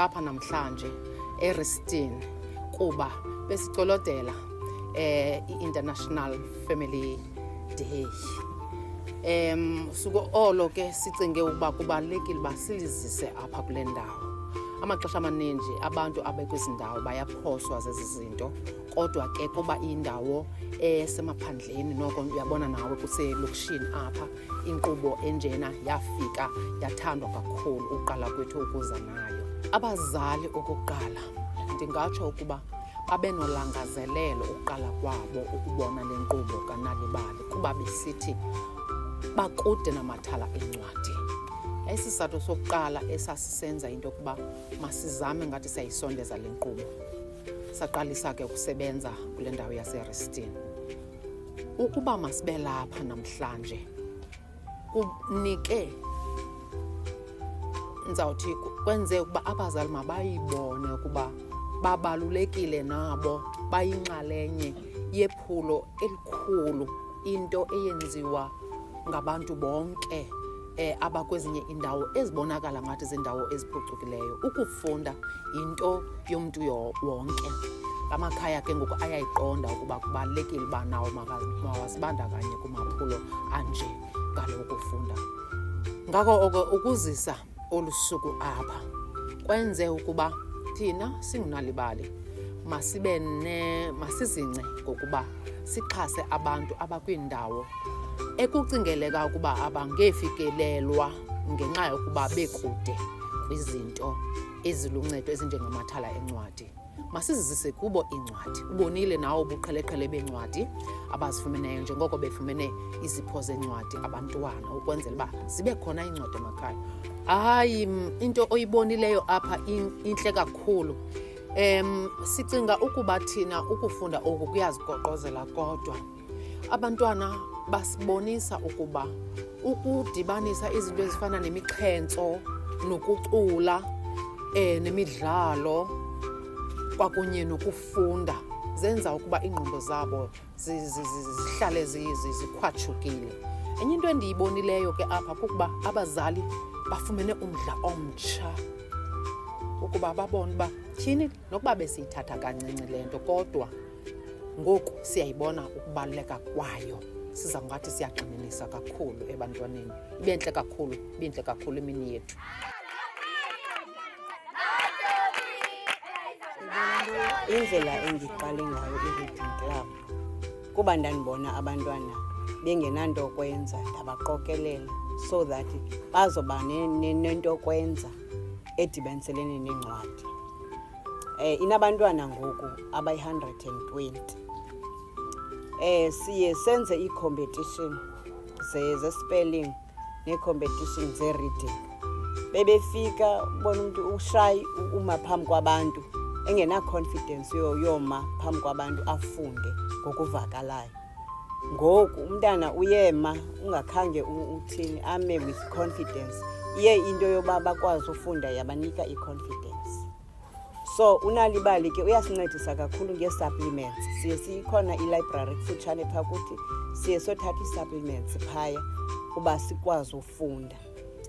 silapha namhlanje eRestin kuba besicolodela i-International Family Day. Suku olo ke sicinge ukuba kubalulekile uba silizise apha kule ndawo. Amaxesha amaninzi abantu abekwizindawo bayaphoswa zezi zinto, kodwa ke kuba indawo esemaphandleni noko uyabona nawe kuselokishini apha, inkqubo enjena yafika yathandwa kakhulu uqala kwethu ukuza nayo. Abazali okokuqala ndingatsho ukuba babe nolangazelelo uqala kwabo ukubona le nkqubo kaNalibali kuba besithi bakude namathala encwadi. Isizathu sokuqala esasisenza into yokuba masizame ngathi siyayisondeza le nkqubo. Saqalisa ke ukusebenza kule ndawo yaseRestin. Ukuba masibe lapha namhlanje kunike ndizawuthi kwenze ukuba abazali mabayibone ukuba babalulekile nabo, bayinxalenye yephulo elikhulu, into eyenziwa ngabantu bonke abakwezinye indawo ezibonakala ngathi zindawo eziphucukileyo. Ukufunda into yomntu wonke. Amakhaya ke ngoku ayayiqonda ukuba kubalulekile uba nawo mawazibandakanye kumaphulo anje ngalo ukufunda. Ngako ukuzisa olu suku apha kwenze ukuba thina singuNalibali masizingce ngokuba sixhase abantu abakwiindawo ekucingeleka ukuba abangefikelelwa ngenxa yokuba bekude kwizinto eziluncedo ezinjengamathala encwadi. Masizizise kubo iincwadi. Ubonile nawo ubuqheleqhele beencwadi abazifumeneyo njengoko befumene izipho zeencwadi abantwana ukwenzela uba zibe khona iincwadi emakhaya. Hayi, into oyibonileyo apha intle kakhulu. Sicinga ukuba thina ukufunda oku kuyazigoqozela, kodwa abantwana basibonisa ukuba ukudibanisa izinto ezifana nemixhentso nokucula nemidlalo kwakunye nokufunda zenza ukuba iingqondo zabo zihlale zikhwatshukile. Enye into endiyibonileyo ke apha kukuba abazali bafumene umdla omtsha ukuba babone uba tyhini nokuba besiyithatha kancinci le nto, kodwa ngoku siyayibona ukubaluleka kwayo. Siza ngathi siyagxininisa kakhulu ebantwaneni. Ibentle kakhulu imini yethu. Indlela endiqale ngayo i-reading club kuba ndandibona abantwana bengenanto kwenza, ndabaqokelela so that bazoba nento kwenza edibaniselene neencwadi. Inabantwana ngoku abayi-120. Siye senze ii-competition ze-spelling nee-competition ze-reading. Bebefika bona umntu ushayi uma phambi kwabantu engena-confidence yoma phambi kwabantu afunde ngokuvakalayo. Ngoku umntana uyema ungakhange uthini, ame with confidence. Iye into yoba bakwazi ufunda yabanika i-confidence. So uNalibali ke uyasincedisa kakhulu ngee-supplements. Siye sikhona i-library kufutshane phaa kuthi, siye sothatha ii-supplements phaya uba sikwazi ufunda.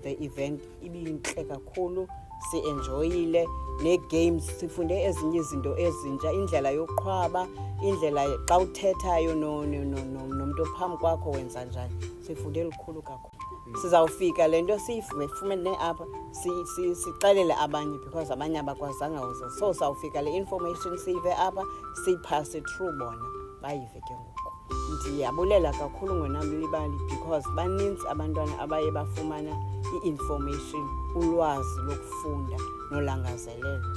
The event ibintle kakhulu, si-enjoyile nee-games, sifunde ezinye izinto ezintsha, indlela yoqhwaba, indlela xa uthethayo nomntu ophambi kwakho wenza njani. Sifunde lukhulu kakhulu. Sizawufika le nto siyifumene apha sixelele abanye because abanye abakwazanga uza. So sawufika le information siyive apha siyiphase through bona bayive ke ngoku. Ndiyabulela kakhulu ngoNalibali because baninzi abantwana abaye bafumana i-information, ulwazi lokufunda nolangazelelo.